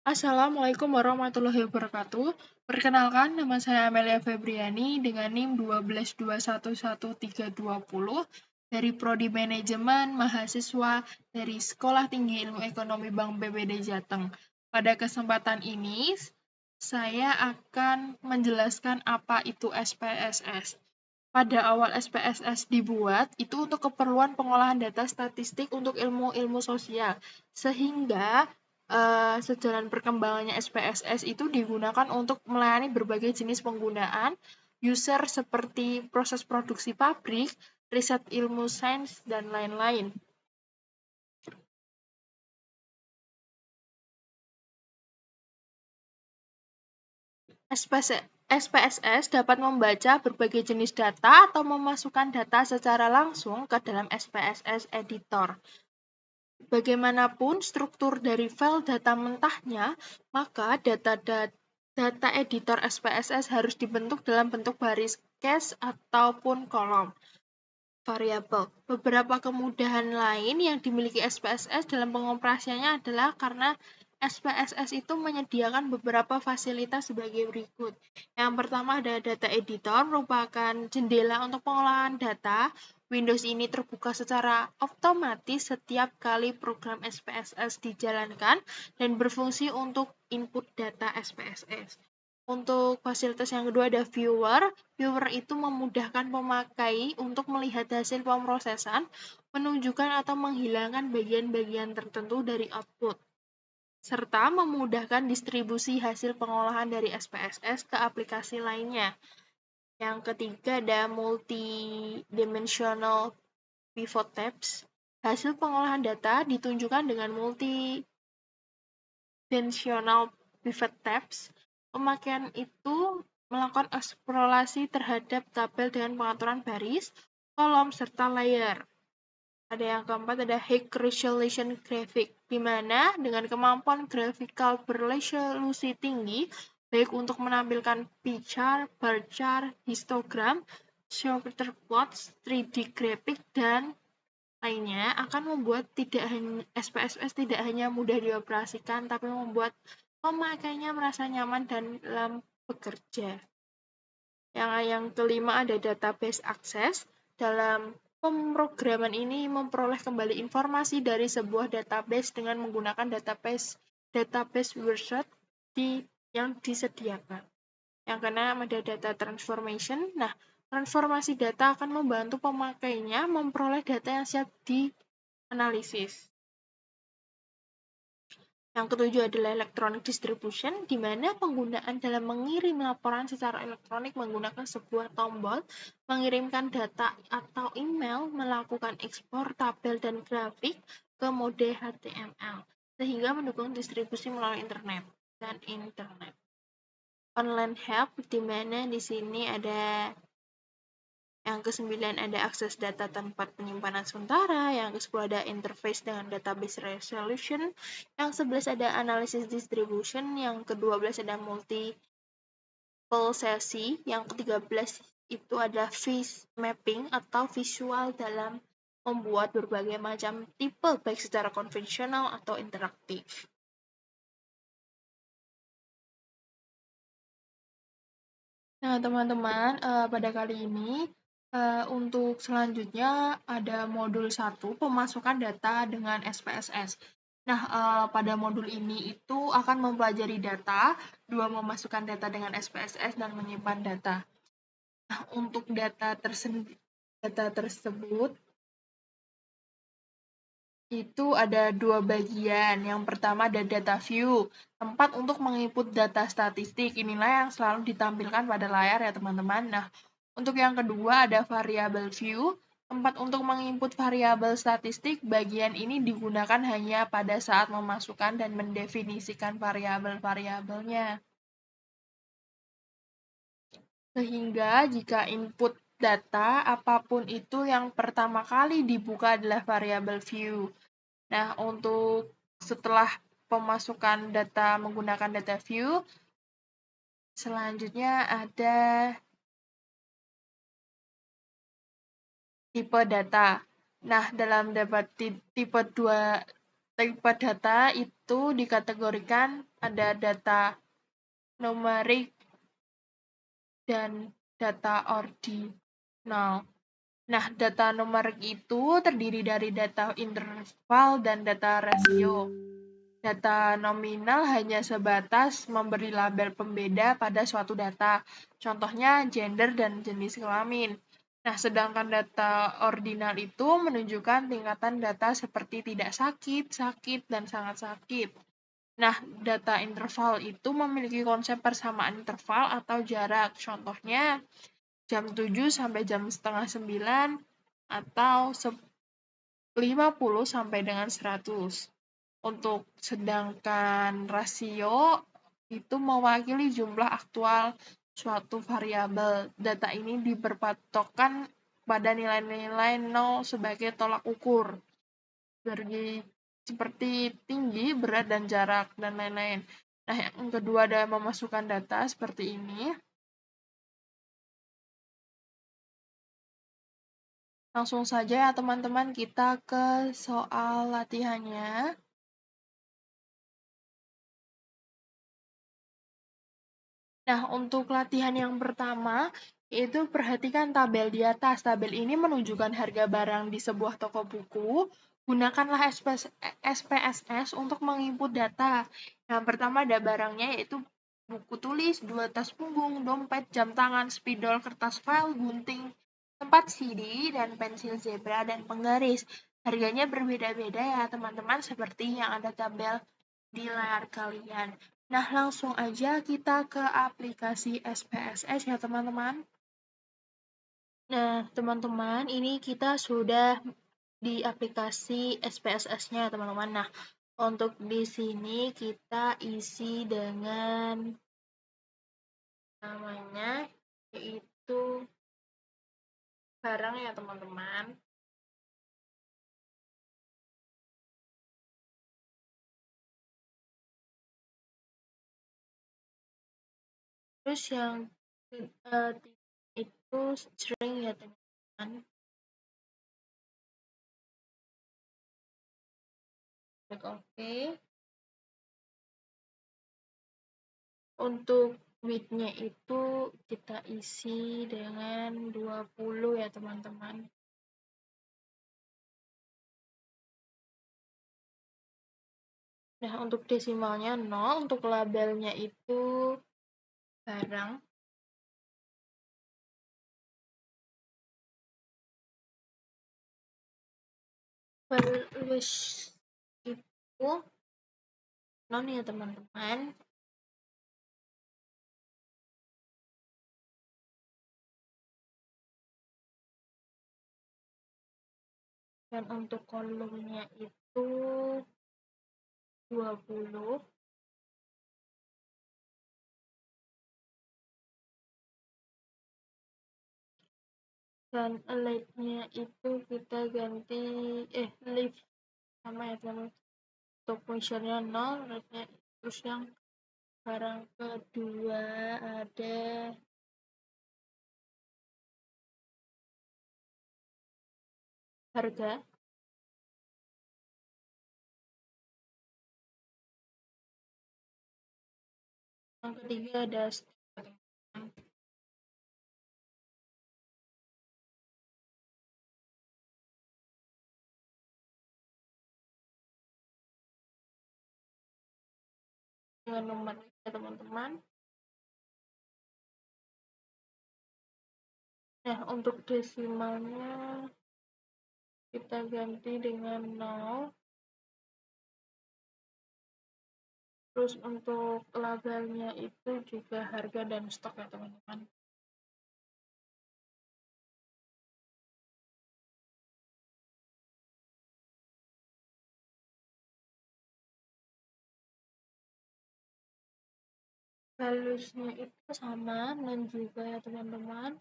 Assalamualaikum warahmatullahi wabarakatuh. Perkenalkan, nama saya Amelia Febriani dengan NIM 12211320 dari Prodi Manajemen Mahasiswa dari Sekolah Tinggi Ilmu Ekonomi Bank BPD Jateng. Pada kesempatan ini, saya akan menjelaskan apa itu SPSS. Pada awal SPSS dibuat, itu untuk keperluan pengolahan data statistik untuk ilmu-ilmu sosial. Sehingga sejalan perkembangannya SPSS itu digunakan untuk melayani berbagai jenis penggunaan user seperti proses produksi pabrik, riset ilmu sains, dan lain-lain. SPSS dapat membaca berbagai jenis data atau memasukkan data secara langsung ke dalam SPSS editor. Bagaimanapun struktur dari file data mentahnya, maka data editor SPSS harus dibentuk dalam bentuk baris case ataupun kolom variabel. Beberapa kemudahan lain yang dimiliki SPSS dalam pengoperasiannya adalah karena SPSS itu menyediakan beberapa fasilitas sebagai berikut. Yang pertama ada data editor, merupakan jendela untuk pengolahan data. Windows ini terbuka secara otomatis setiap kali program SPSS dijalankan dan berfungsi untuk input data SPSS. Untuk fasilitas yang kedua ada viewer. Viewer itu memudahkan pemakai untuk melihat hasil pemrosesan, menunjukkan atau menghilangkan bagian-bagian tertentu dari output, serta memudahkan distribusi hasil pengolahan dari SPSS ke aplikasi lainnya. Yang ketiga ada multi-dimensional pivot tables. Hasil pengolahan data ditunjukkan dengan multi-dimensional pivot tables. Pemakaian itu melakukan eksplorasi terhadap tabel dengan pengaturan baris, kolom, serta layer. Ada yang keempat, ada high resolution graphic, di mana dengan kemampuan grafikal berresolusi tinggi, baik untuk menampilkan pie chart, bar chart, histogram, scatter plots, 3D graphic, dan lainnya, akan membuat SPSS tidak hanya mudah dioperasikan, tapi membuat pemakainya merasa nyaman dalam bekerja. Yang kelima ada database access. Dalam pemrograman ini memperoleh kembali informasi dari sebuah database dengan menggunakan database wizard yang disediakan. Yang keenam ada data transformation. Nah, transformasi data akan membantu pemakainya memperoleh data yang siap dianalisis. Yang ketujuh adalah electronic distribution, di mana penggunaan dalam mengirim laporan secara elektronik menggunakan sebuah tombol, mengirimkan data atau email, melakukan ekspor tabel dan grafik ke mode HTML, sehingga mendukung distribusi melalui internet. Online help, di mana di sini ada yang ke-9 ada akses data tempat penyimpanan sementara, yang ke-10 ada interface dengan database resolution, yang 11 ada analisis distribution, yang ke-12 ada multiple sesi, yang ke-13 itu ada face mapping atau visual dalam membuat berbagai macam tipe baik secara konvensional atau interaktif. Nah, teman-teman, pada kali ini untuk selanjutnya ada modul 1, pemasukan data dengan SPSS. Nah, pada modul ini itu akan mempelajari data, 2 memasukkan data dengan SPSS dan menyimpan data. Nah, untuk data tersebut itu ada 2 bagian. Yang pertama ada data view, tempat untuk menginput data statistik. Inilah yang selalu ditampilkan pada layar ya teman-teman. Nah, untuk yang kedua ada variable view, tempat untuk menginput variabel statistik. Bagian ini digunakan hanya pada saat memasukkan dan mendefinisikan variabel-variabelnya. Sehingga jika input data apapun itu yang pertama kali dibuka adalah variabel view. Nah, untuk setelah pemasukan data menggunakan data view, selanjutnya ada tipe data. Nah, dalam tipe Tipe data itu dikategorikan ada data numerik dan data ordinal. Nah, data numerik itu terdiri dari data interval dan data rasio. Data nominal hanya sebatas memberi label pembeda pada suatu data, contohnya gender dan jenis kelamin. Nah, sedangkan data ordinal itu menunjukkan tingkatan data seperti tidak sakit, sakit, dan sangat sakit. Nah, data interval itu memiliki konsep persamaan interval atau jarak. Contohnya, jam 7 sampai jam setengah 9 atau 50 sampai dengan 100. Untuk sedangkan rasio itu mewakili jumlah aktual suatu variabel. Data ini diberpatokkan pada nilai-nilai 0 sebagai tolak ukur. Seperti tinggi, berat, dan jarak, dan lain-lain. Nah, yang kedua ada memasukkan data seperti ini. Langsung saja ya teman-teman kita ke soal latihannya. Nah, untuk latihan yang pertama, yaitu perhatikan tabel di atas. Tabel ini menunjukkan harga barang di sebuah toko buku. Gunakanlah SPSS untuk menginput data. Yang pertama ada barangnya, yaitu buku tulis, 2 tas punggung, dompet, jam tangan, spidol, kertas file, gunting, tempat CD, dan pensil zebra dan penggaris. Harganya berbeda-beda ya teman-teman, seperti yang ada tabel di layar kalian. Nah, langsung aja kita ke aplikasi SPSS ya teman-teman. Nah, teman-teman, ini kita sudah di aplikasi SPSS-nya teman-teman. Nah, untuk di sini kita isi dengan namanya, yaitu barang ya teman-teman. Terus yang itu string ya teman-teman. Klik OK. Untuk width-nya itu kita isi dengan 20 ya teman-teman. Nah, untuk desimalnya 0, untuk labelnya itu barang. Publish itu non ya teman-teman. Dan untuk kolomnya itu 20. Dan leave-nya itu kita ganti leave sama ya teman-teman. Untuk positionnya 0, leave-nya terus yang barang kedua ada harga. Yang ketiga ada stok. Dengan nomor ya teman-teman. Nah, untuk desimalnya kita ganti dengan 0. Terus untuk labelnya itu juga harga dan stok ya teman-teman. Values-nya itu sama dan juga ya teman-teman.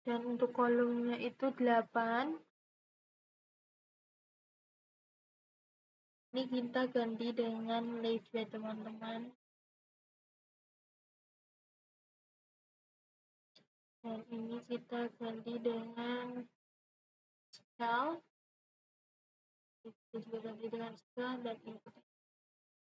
Dan untuk kolomnya itu 8. Ini kita ganti dengan leave ya teman-teman. Dan ini kita ganti dengan cell. juga ganti dengan skill dan input